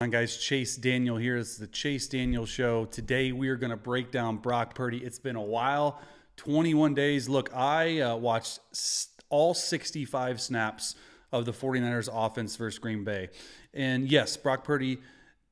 Hi guys, Chase Daniel here. This is the Chase Daniel Show. Today we are going to break down Brock Purdy. It's been a while, 21 days. Look, I watched all 65 snaps of the 49ers offense versus Green Bay. And yes, Brock Purdy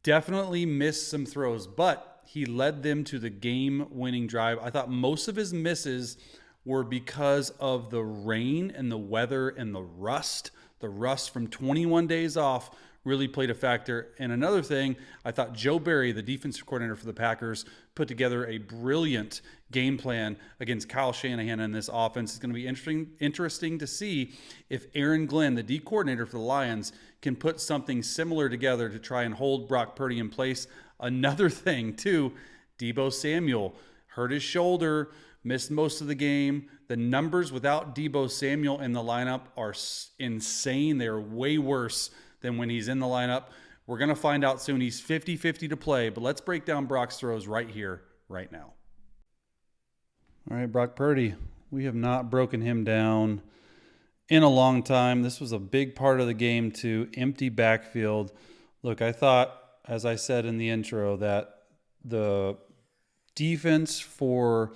definitely missed some throws, but he led them to the game-winning drive. I thought most of his misses were because of the rain and the weather and the rust. The rust from 21 days off really played a factor. And another thing, I thought Joe Barry, the defensive coordinator for the Packers, put together a brilliant game plan against Kyle Shanahan in this offense. It's going to be interesting to see if Aaron Glenn, the D coordinator for the Lions, can put something similar together to try and hold Brock Purdy in place. Another thing, too, Deebo Samuel hurt his shoulder, missed most of the game. The numbers without Deebo Samuel in the lineup are insane. They are way worse than when he's in the lineup. We're going to find out soon. He's 50-50 to play, but let's break down Brock's throws right here, right now. All right, Brock Purdy. We have not broken him down in a long time. This was a big part of the game too. Empty backfield. Look, I thought, as I said in the intro, that the defense for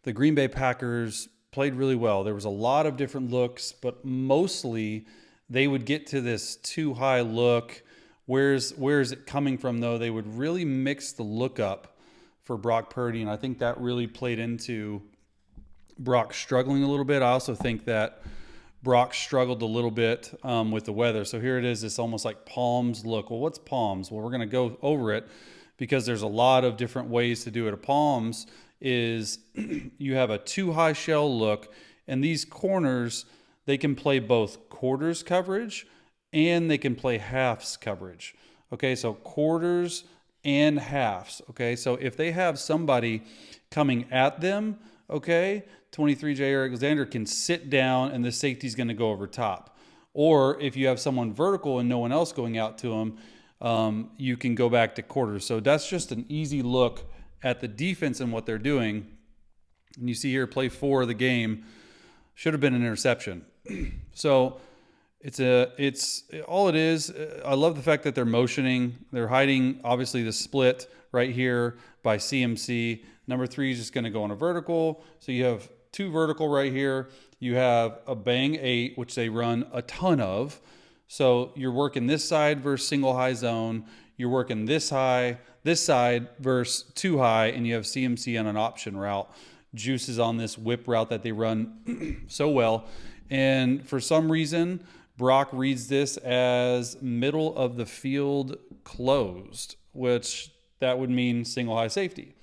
the Green Bay Packers played really well. There was a lot of different looks, but mostly they would get to this too high look. Where is it coming from, though? They would really mix the look up for Brock Purdy, and I think that really played into Brock struggling a little bit. I also think that Brock struggled a little bit with the weather. So here it is, it's almost like palms look. Well, what's palms? Well, we're going to go over it because there's a lot of different ways to do it. A palms is you have a too high shell look, and these corners, they can play both quarters coverage and they can play halves coverage. Okay, so quarters and halves. Okay, so if they have somebody coming at them, okay, 23 Alexander can sit down and the safety's going to go over top. Or if you have someone vertical and no one else going out to them, you can go back to quarters. So that's just an easy look at the defense and what they're doing. And you see here, play 4 of the game should have been an interception. So it's all it is. I love the fact that they're motioning. They're hiding, obviously, the split right here by CMC. Number 3 is just going to go on a vertical. So you have 2 vertical right here. You have a bang 8, which they run a ton of. So you're working this side versus single high zone. You're working this side versus 2 high, and you have CMC on an option route. Juice is on this whip route that they run so well. And for some reason, Brock reads this as middle of the field closed, which that would mean single high safety.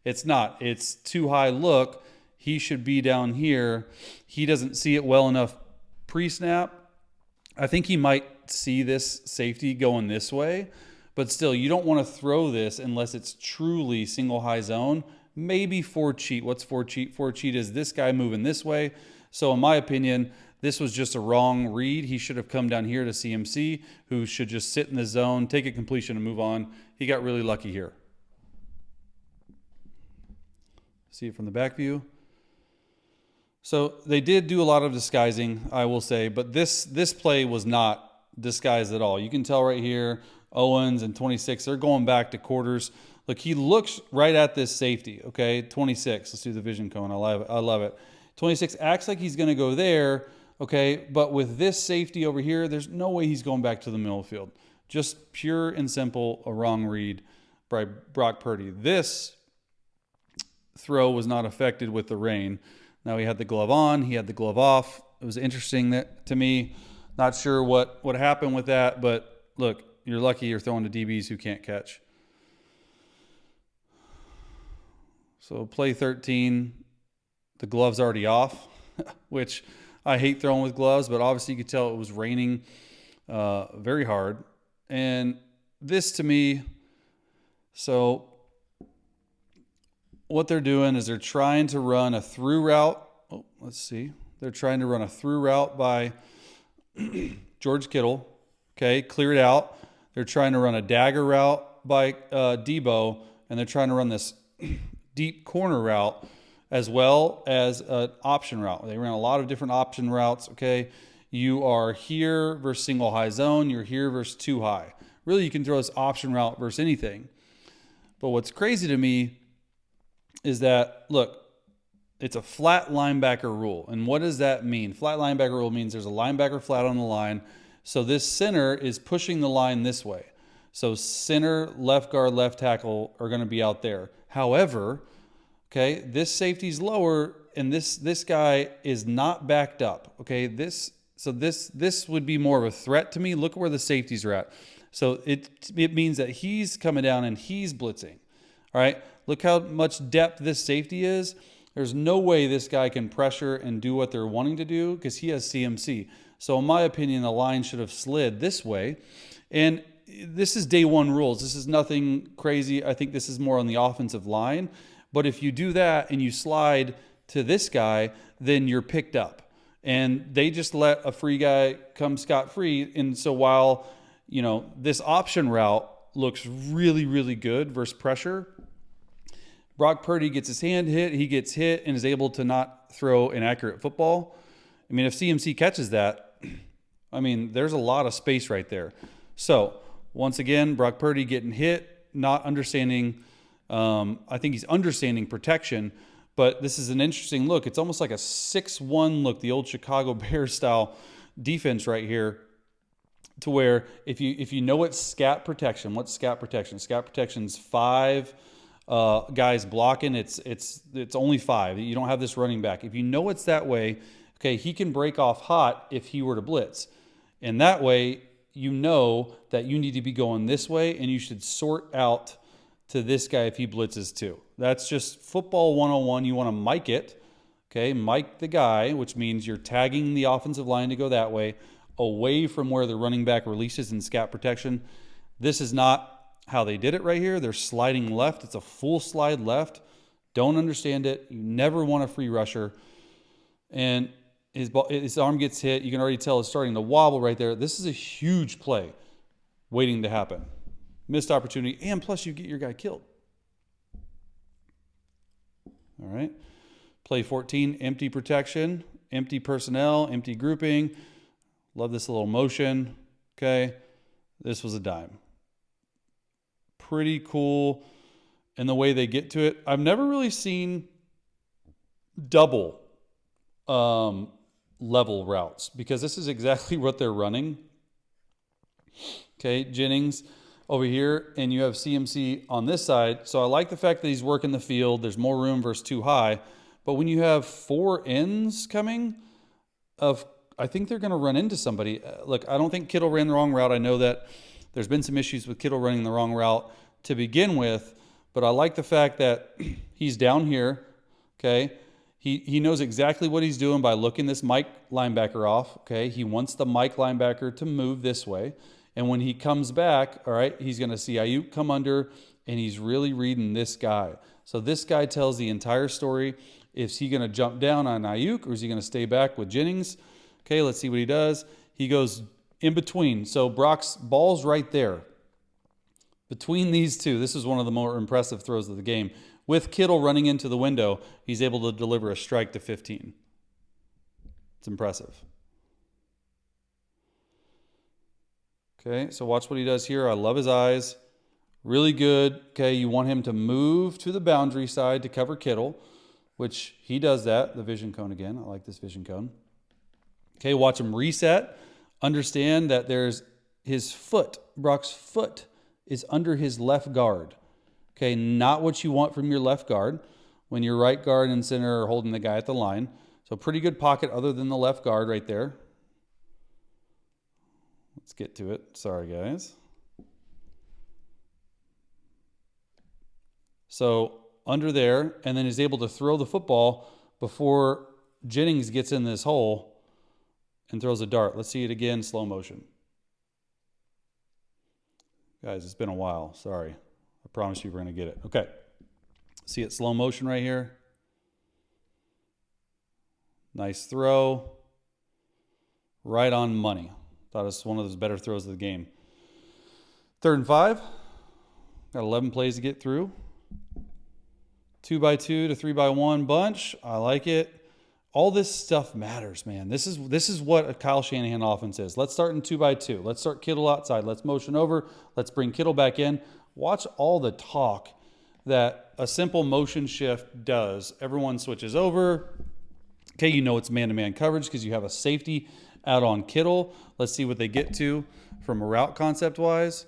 It's not. It's too high look. He should be down here. He doesn't see it well enough pre-snap. I think he might see this safety going this way, but still, you don't want to throw this unless it's truly single high zone. Maybe 4 cheat. What's 4 cheat? 4 cheat is this guy moving this way. So in my opinion, this was just a wrong read. He should have come down here to CMC, who should just sit in the zone, take a completion, and move on. He got really lucky here. See it from the back view. So they did do a lot of disguising, I will say, but this play was not disguised at all. You can tell right here, Owens and 26, they're going back to quarters. Look, he looks right at this safety, okay? 26, let's do the vision cone. I love it. 26 acts like he's going to go there, okay? But with this safety over here, there's no way he's going back to the middle of the field. Just pure and simple, a wrong read by Brock Purdy. This throw was not affected with the rain. Now he had the glove on, he had the glove off. It was interesting to me. Not sure what happened with that, but look, you're lucky you're throwing to DBs who can't catch. So play 13, the glove's already off, which I hate throwing with gloves, but obviously you could tell it was raining very hard. And this to me, so what they're doing is they're trying to run a through route. Oh, let's see. They're trying to run a through route by George Kittle. Okay, clear it out. They're trying to run a dagger route by Deebo, and they're trying to run this deep corner route as well as an option route. They ran a lot of different option routes, okay? You are here versus single high zone. You're here versus 2 high. really you can throw this option route versus anything. But what's crazy to me is that, look, it's a flat linebacker rule. And what does that mean? Flat linebacker rule means there's a linebacker flat on the line. So this center is pushing the line this way. So center, left guard, left tackle are going to be out there. However, okay, this safety's lower and this guy is not backed up. Okay, this would be more of a threat to me. Look at where the safeties are at. So it means that he's coming down and he's blitzing. All right, look how much depth this safety is. There's no way this guy can pressure and do what they're wanting to do because he has CMC. So in my opinion, the line should have slid this way. And this is day one rules. This is nothing crazy. I think this is more on the offensive line. But if you do that and you slide to this guy, then you're picked up. And they just let a free guy come scot-free. And so while, you know, this option route looks really, really good versus pressure, Brock Purdy gets his hand hit, he gets hit, and is able to not throw an accurate football. I mean, if CMC catches that, I mean, there's a lot of space right there. So, once again, Brock Purdy getting hit, not understanding, I think he's understanding protection, but this is an interesting look. It's almost like a 6-1 look, the old Chicago Bears style defense right here, to where if you know it's scat protection, what's scat protection? Scat protection's 5 guys blocking. It's only 5. You don't have this running back. If you know it's that way, okay, he can break off hot if he were to blitz. And that way, you know that you need to be going this way, and you should sort out to this guy if he blitzes too. That's just football 101. You want to mic it, okay? Mic the guy, which means you're tagging the offensive line to go that way, away from where the running back releases in scat protection. This is not how they did it right here. They're sliding left. It's a full slide left. Don't understand it. You never want a free rusher. And his arm gets hit. You can already tell it's starting to wobble right there. This is a huge play waiting to happen. Missed opportunity, and plus you get your guy killed. All right. Play 14, empty protection, empty personnel, empty grouping. Love this little motion. Okay. This was a dime. Pretty cool in the way they get to it. I've never really seen double level routes because this is exactly what they're running. Okay, Jennings over here, and you have CMC on this side. So I like the fact that he's working the field. There's more room versus too high. But when you have 4 ends coming, I think they're going to run into somebody. Look, I don't think Kittle ran the wrong route. I know that there's been some issues with Kittle running the wrong route to begin with, but I like the fact that he's down here, okay? He knows exactly what he's doing by looking this Mike linebacker off, okay? He wants the Mike linebacker to move this way, and when he comes back, all right, he's going to see Ayuk come under, and he's really reading this guy. So this guy tells the entire story. Is he going to jump down on Ayuk, or is he going to stay back with Jennings? Okay, let's see what he does. He goes in between. So Brock's ball's right there. Between these two, this is one of the more impressive throws of the game. With Kittle running into the window, he's able to deliver a strike to 15. It's impressive. Okay, so watch what he does here. I love his eyes. Really good. Okay, you want him to move to the boundary side to cover Kittle, which he does that. The vision cone again. I like this vision cone. Okay, watch him reset. Understand that there's his foot, Brock's foot, is under his left guard. Okay, not what you want from your left guard when your right guard and center are holding the guy at the line. So pretty good pocket other than the left guard right there. Let's get to it. Sorry, guys. So under there, and then he's able to throw the football before Jennings gets in this hole and throws a dart. Let's see it again, slow motion. Guys, it's been a while. Sorry. I promise you we're going to get it. Okay. See it slow motion right here. Nice throw. Right on money. Thought it was one of those better throws of the game. 3rd and 5. Got 11 plays to get through. 2x2 to 3x1 bunch. I like it. All this stuff matters, man. This is what a Kyle Shanahan offense is. Let's start in 2x2. Let's start Kittle outside. Let's motion over. Let's bring Kittle back in. Watch all the talk that a simple motion shift does. Everyone switches over. Okay, you know it's man-to-man coverage because you have a safety out on Kittle. Let's see what they get to from a route concept-wise.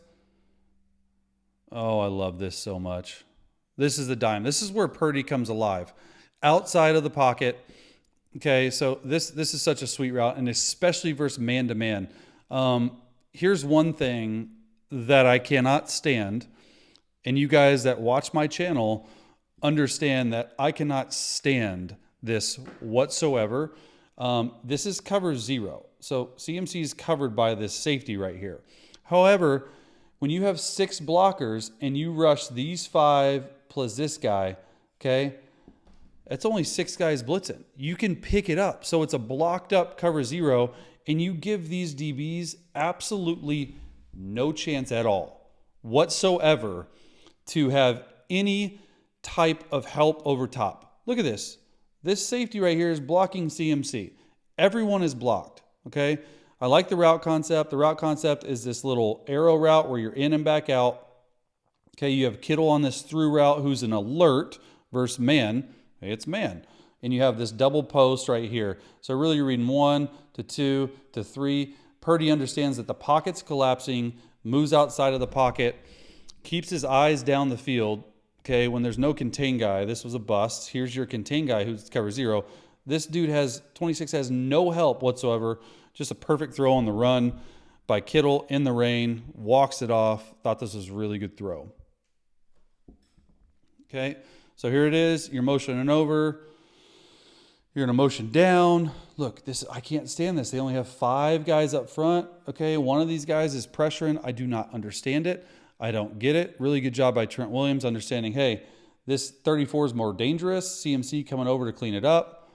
Oh, I love this so much. This is the dime. This is where Purdy comes alive. Outside of the pocket. Okay, so this is such a sweet route, and especially versus man-to-man. Here's one thing that I cannot stand, and you guys that watch my channel understand that I cannot stand this whatsoever. This is cover 0. So CMC is covered by this safety right here. However, when you have 6 blockers and you rush these 5 plus this guy, okay, that's only 6 guys blitzing. You can pick it up. So it's a blocked up cover 0, and you give these DBs absolutely no chance at all whatsoever to have any type of help over top. Look at this. This safety right here is blocking CMC. Everyone is blocked, okay? I like the route concept. The route concept is this little arrow route where you're in and back out. Okay, you have Kittle on this through route who's an alert versus man. It's man. And you have this double post right here. So really you're reading 1 to 2 to 3. Purdy understands that the pocket's collapsing, moves outside of the pocket, keeps his eyes down the field. Okay, when there's no contain guy, this was a bust. Here's your contain guy who's cover 0. This dude 26 has no help whatsoever. Just a perfect throw on the run by Kittle in the rain. Walks it off. Thought this was a really good throw. Okay, so here it is. You're motioning over. You're going to motion down. Look, I can't stand this. They only have 5 guys up front. Okay, one of these guys is pressuring. I do not understand it. I don't get it. Really good job by Trent Williams understanding, hey, this 34 is more dangerous. CMC coming over to clean it up.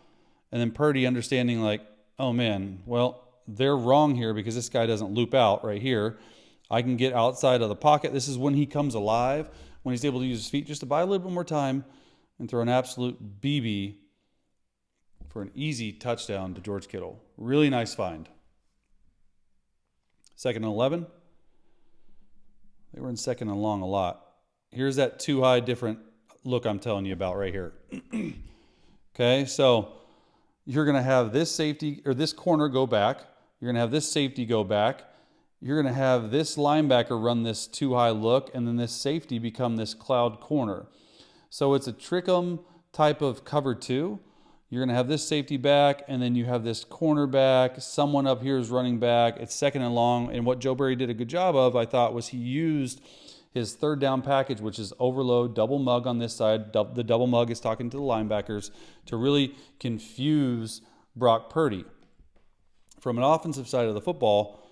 And then Purdy understanding like, oh man, well, they're wrong here because this guy doesn't loop out right here. I can get outside of the pocket. This is when he comes alive, when he's able to use his feet just to buy a little bit more time and throw an absolute BB for an easy touchdown to George Kittle. Really nice find. 2nd and 11. They were in 2nd and long a lot. Here's that too high different look I'm telling you about right here. Okay, so you're going to have this safety or this corner go back. You're going to have this safety go back. You're going to have this linebacker run this too high look, and then this safety become this cloud corner. So it's a trick 'em type of cover 2. You're going to have this safety back, and then you have this corner back. Someone up here is running back. It's 2nd and long. And what Joe Barry did a good job of, I thought, was he used his 3rd down package, which is overload, double mug on this side. The double mug is talking to the linebackers to really confuse Brock Purdy. From an offensive side of the football,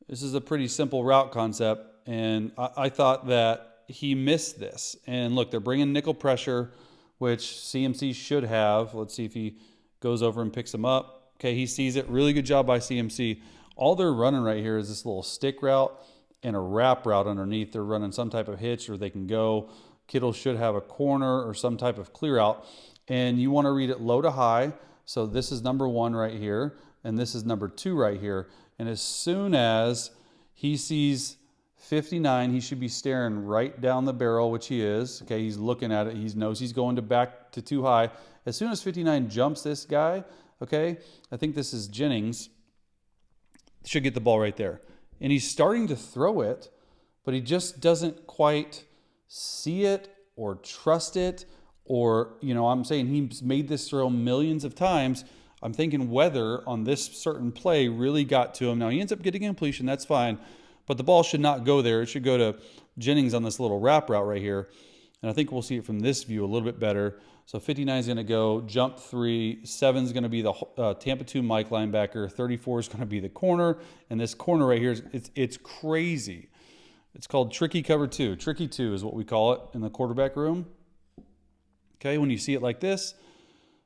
this is a pretty simple route concept, and I thought that he missed this. And look, they're bringing nickel pressure, which CMC should have. Let's see if he goes over and picks him up. Okay, he sees it. Really good job by CMC. All they're running right here is this little stick route and a wrap route underneath. They're running some type of hitch, or they can go. Kittle should have a corner or some type of clear out. And you want to read it low to high. So this is number 1 right here, and this is number 2 right here. And as soon as he sees 59, he should be staring right down the barrel, which he is. Okay, he's looking at it. He knows he's going to back to too high. As soon as 59 jumps this guy, okay, I think this is Jennings, should get the ball right there. And he's starting to throw it, but he just doesn't quite see it or trust it. Or, I'm saying he's made this throw millions of times. I'm thinking weather on this certain play really got to him. Now, he ends up getting a completion. That's fine. But the ball should not go there. It should go to Jennings on this little wrap route right here. And I think we'll see it from this view a little bit better. So 59 is going to go, jump 3. 7 is going to be the Tampa 2 Mike linebacker. 34 is going to be the corner. And this corner right here, it's crazy. It's called tricky cover 2. Tricky 2 is what we call it in the quarterback room. Okay, when you see it like this.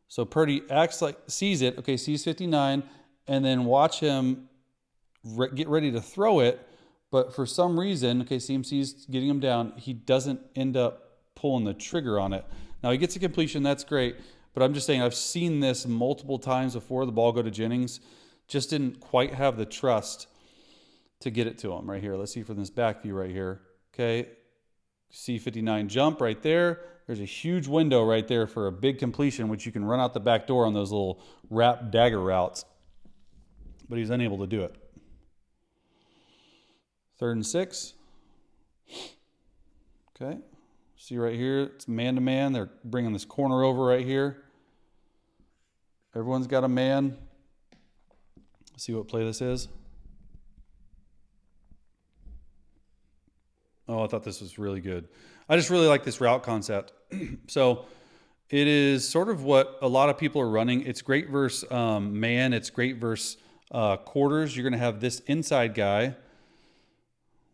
So Purdy sees it, okay, sees 59, and then watch him get ready to throw it. But for some reason, okay, CMC's getting him down. He doesn't end up pulling the trigger on it. Now, he gets a completion. That's great. But I'm just saying, I've seen this multiple times before the ball go to Jennings. Just didn't quite have the trust to get it to him right here. Let's see from this back view right here. Okay, C59 jump right there. There's a huge window right there for a big completion, which you can run out the back door on those little wrap dagger routes. But he's unable to do it. 3rd and 6. Okay, see right here, it's man-to-man. They're bringing this corner over right here. Everyone's got a man. Let's see what play this is. Oh, I thought this was really good. I just really like this route concept. So it is sort of what a lot of people are running. It's great versus man. It's great versus quarters. You're going to have this inside guy.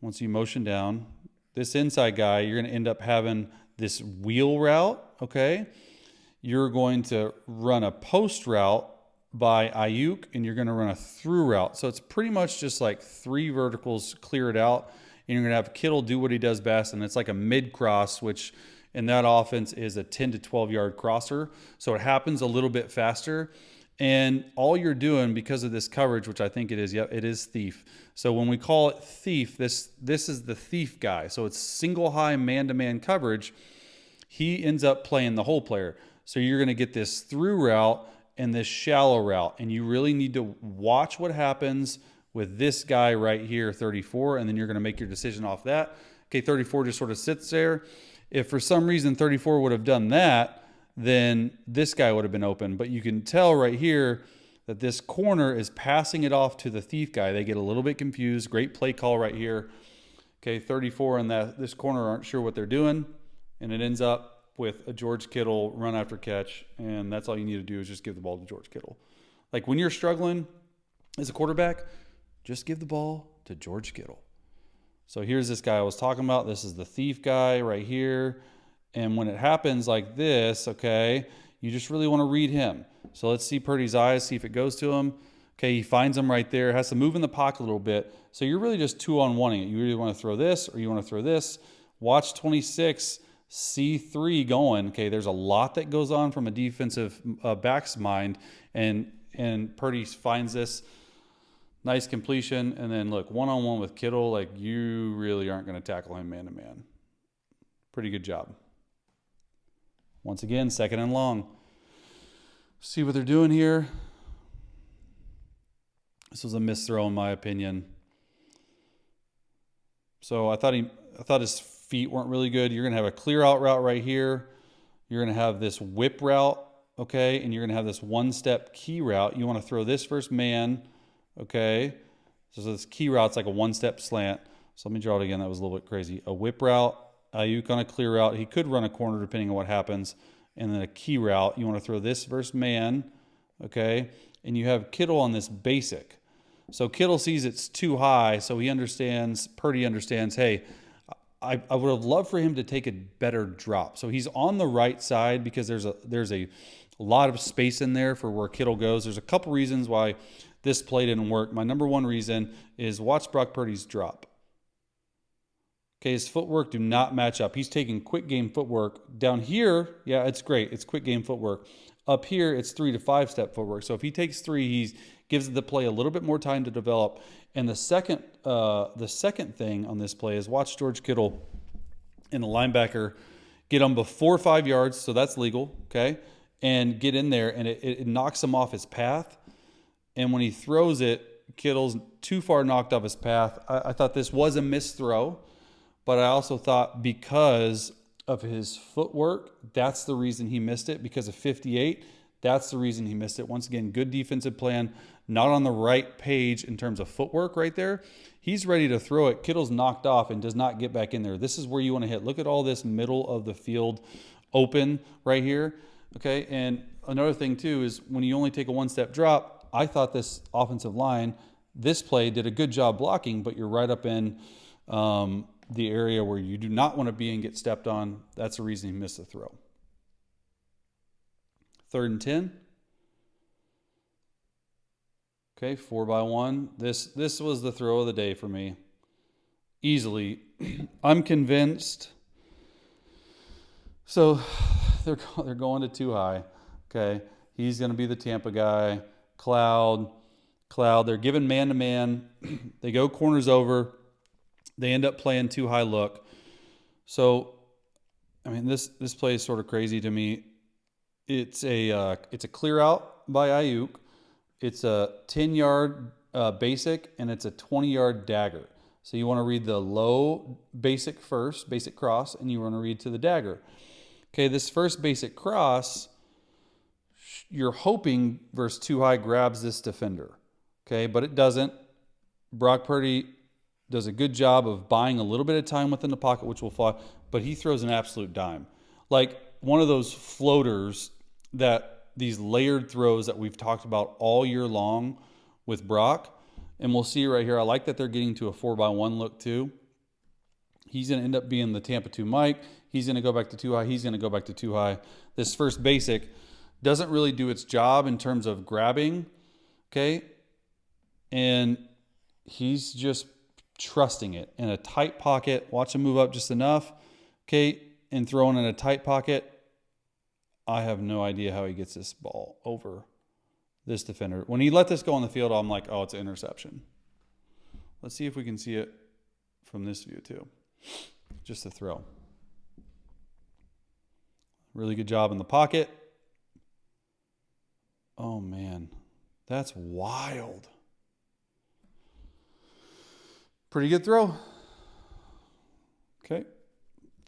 Once you motion down, this inside guy, you're going to end up having this wheel route, okay? You're going to run a post route by Ayuk, and you're going to run a through route. So it's pretty much just like 3 verticals, clear it out. And you're going to have Kittle do what he does best, and it's like a mid-cross, which in that offense is a 10 to 12-yard crosser. So it happens a little bit faster. And all you're doing, because of this coverage, which I think it is, yep, it is thief. So when we call it thief, this is the thief guy. So it's single high man-to-man coverage. He ends up playing the whole player. So you're going to get this through route and this shallow route. And you really need to watch what happens with this guy right here, 34, and then you're going to make your decision off that. Okay, 34 just sort of sits there. If for some reason 34 would have done that, then this guy would have been open. But you can tell right here that this corner is passing it off to the thief guy. They get a little bit confused. Great play call right here. Okay, 34 and this corner aren't sure what they're doing, and it ends up with a George Kittle run after catch, and that's all you need to do is just give the ball to George Kittle. Like when you're struggling as a quarterback, just give the ball to George Kittle. So here's this guy I was talking about. This is the thief guy right here. And when it happens like this, okay, you just really want to read him. So let's see Purdy's eyes, see if it goes to him. Okay, he finds him right there. Has to move in the pocket a little bit. So you're really just 2-on-1ing it. You really want to throw this or you want to throw this. Watch 26, C3 going. Okay, there's a lot that goes on from a defensive back's mind. And Purdy finds this. Nice completion, and then look, 1-on-1 with Kittle, like you really aren't going to tackle him man-to-man. Pretty good job. Once again, 2nd and long. See what they're doing here. This was a missed throw in my opinion. So I thought his feet weren't really good. You're going to have a clear out route right here. You're going to have this whip route, okay, and you're going to have this one-step key route. You want to throw this first man. Okay, so this key route's like a one-step slant. So let me draw it again. That was a little bit crazy. A whip route, Ayuk on a clear route. He could run a corner depending on what happens. And then a key route. You want to throw this versus man, okay? And you have Kittle on this basic. So Kittle sees it's too high, so he understands, Purdy understands, hey, I would have loved for him to take a better drop. So he's on the right side because there's a lot of space in there for where Kittle goes. There's a couple reasons why this play didn't work. My number one reason is watch Brock Purdy's drop. Okay, his footwork do not match up. He's taking quick game footwork. Down here, yeah, it's great. It's quick game footwork. Up here, it's 3 to 5 step footwork. So if he takes 3, he gives the play a little bit more time to develop. And the second thing on this play is watch George Kittle and the linebacker get him before 5 yards, so that's legal, okay, and get in there, and it knocks him off his path. And when he throws it, Kittle's too far knocked off his path. I thought this was a missed throw, but I also thought because of his footwork, that's the reason he missed it. Because of 58, that's the reason he missed it. Once again, good defensive plan, not on the right page in terms of footwork right there. He's ready to throw it. Kittle's knocked off and does not get back in there. This is where you want to hit. Look at all this middle of the field open right here. Okay, and another thing too is when you only take a one-step drop, I thought this offensive line, this play did a good job blocking, but you're right up in the area where you do not want to be and get stepped on. That's the reason he missed the throw. 3rd and 10. Okay, 4-by-1. This was the throw of the day for me. Easily. I'm convinced. So they're going to too high. Okay, he's going to be the Tampa guy. Cloud. They're given man-to-man. They go corners over. They end up playing too high look. So, I mean, this play is sort of crazy to me. It's a clear out by Ayuk. It's a 10-yard basic, and it's a 20-yard dagger. So you want to read the low basic first, basic cross, and you want to read to the dagger. Okay, this first basic cross, you're hoping verse too high grabs this defender. Okay, but it doesn't. Brock Purdy does a good job of buying a little bit of time within the pocket, which will fly, but he throws an absolute dime. Like one of those floaters, that these layered throws that we've talked about all year long with Brock. And we'll see right here. I like that they're getting to a 4x1 look too. He's going to end up being the Tampa 2 Mike. He's going to go back to too high. He's going to go back to too high. This first basic doesn't really do its job in terms of grabbing. Okay. And he's just trusting it in a tight pocket. Watch him move up just enough. Okay. And throwing in a tight pocket. I have no idea how he gets this ball over this defender. When he let this go on the field, I'm like, oh, it's an interception. Let's see if we can see it from this view too. Just a throw. Really good job in the pocket. Oh, man. That's wild. Pretty good throw. Okay.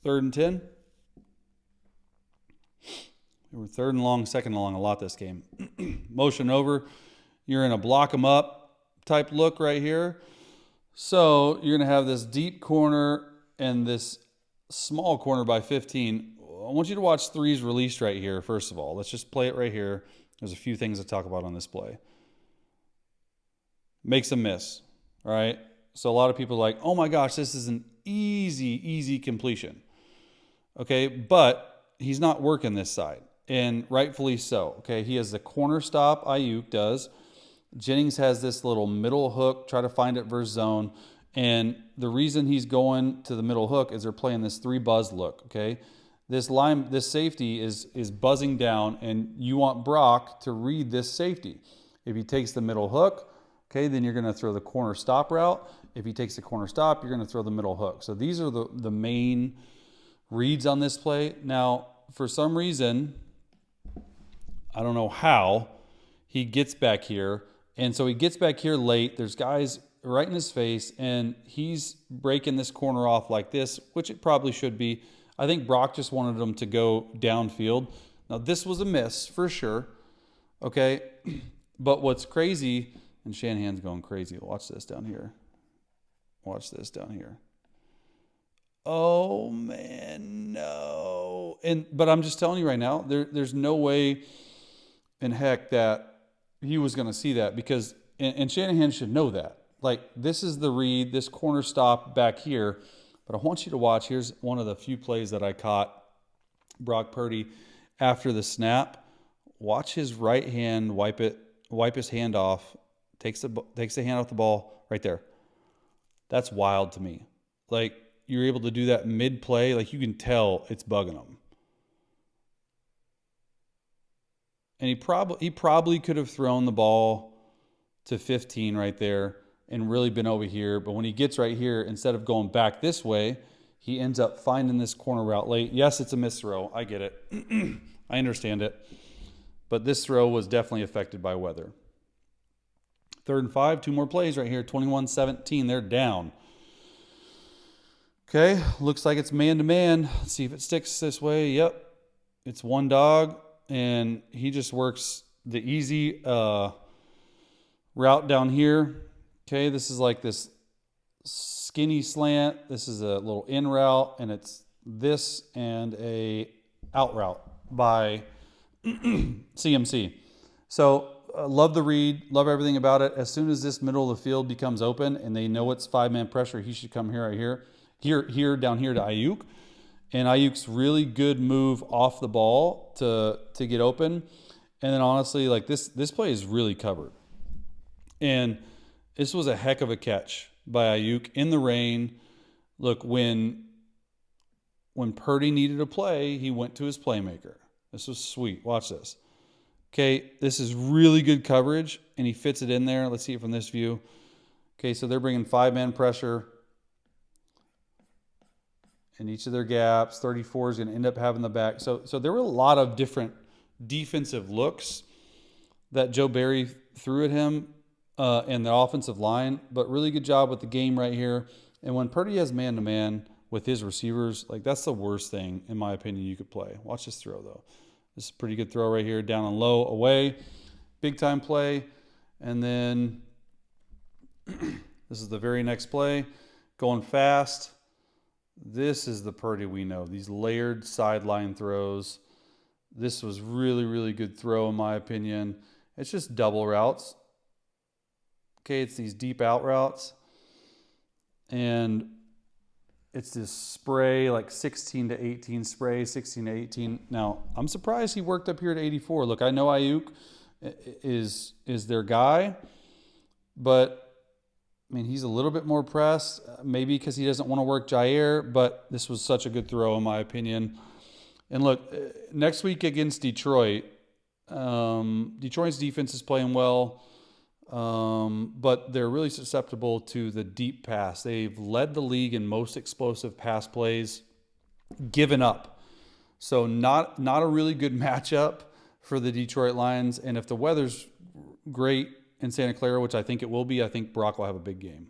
3rd and 10. We were 3rd and long, 2nd and long a lot this game. Motion over. You're in a block them up type look right here. So you're going to have this deep corner and this small corner by 15. I want you to watch threes released right here, first of all. Let's just play it right here. There's a few things to talk about on this play. Makes a miss, all right? So a lot of people are like, oh my gosh, this is an easy completion. Okay, but he's not working this side, and rightfully so. Okay, he has the corner stop, Ayuk does. Jennings has this little middle hook, try to find it versus zone. And the reason he's going to the middle hook is they're playing this 3 buzz look, okay? This safety is buzzing down, and you want Brock to read this safety. If he takes the middle hook, okay, then you're going to throw the corner stop route. If he takes the corner stop, you're going to throw the middle hook. So these are the main reads on this play. Now, for some reason, I don't know how, he gets back here. And so he gets back here late. There's guys right in his face, and he's breaking this corner off like this, which it probably should be. I think Brock just wanted him to go downfield. Now, this was a miss for sure, okay? But what's crazy, and Shanahan's going crazy. Watch this down here. Watch this down here. Oh, man, no. But I'm just telling you right now, there's no way in heck that he was going to see that, because, and Shanahan should know that. Like, this is the read, this corner stop back here. But I want you to watch. Here's one of the few plays that I caught Brock Purdy after the snap. Watch his right hand wipe his hand off, takes the hand off the ball right there. That's wild to me. Like, you're able to do that mid-play. Like, you can tell it's bugging him. And he probably could have thrown the ball to 15 right there and really been over here. But when he gets right here, instead of going back this way, he ends up finding this corner route late. Yes, it's a missed throw. I get it. I understand it. But this throw was definitely affected by weather. 3rd and 5, 2 more plays right here. 21-17, they're down. Okay, looks like it's man-to-man. Let's see if it sticks this way. Yep, it's one dog, and he just works the easy route down here. Okay, this is like this skinny slant. This is a little in route, and it's this and a out route by CMC. So love the read, love everything about it. As soon as this middle of the field becomes open and they know it's 5-man pressure, he should come here, right here, down here to Ayuk. And Ayuk's really good move off the ball to get open. And then honestly, like this play is really covered. And this was a heck of a catch by Ayuk in the rain. Look, when Purdy needed a play, he went to his playmaker. This was sweet. Watch this. Okay, this is really good coverage, and he fits it in there. Let's see it from this view. Okay, so they're bringing 5-man pressure in each of their gaps. 34 is going to end up having the back. So there were a lot of different defensive looks that Joe Barry threw at him and the offensive line, but really good job with the game right here. And when Purdy has man-to-man with his receivers, like that's the worst thing, in my opinion, you could play. Watch this throw, though. This is a pretty good throw right here, down and low, away. Big-time play. And then this is the very next play. Going fast. This is the Purdy we know. These layered sideline throws. This was really, really good throw, in my opinion. It's just double routes. Okay, it's these deep out routes. And it's this spray, like 16 to 18 spray, 16 to 18. Now, I'm surprised he worked up here at 84. Look, I know Ayuk is their guy, but, I mean, he's a little bit more pressed, maybe because he doesn't want to work Jair, but this was such a good throw, in my opinion. And look, next week against Detroit, Detroit's defense is playing well, but they're really susceptible to the deep pass. They've led the league in most explosive pass plays, given up. So not a really good matchup for the Detroit Lions. And if the weather's great in Santa Clara, which I think it will be, I think Brock will have a big game.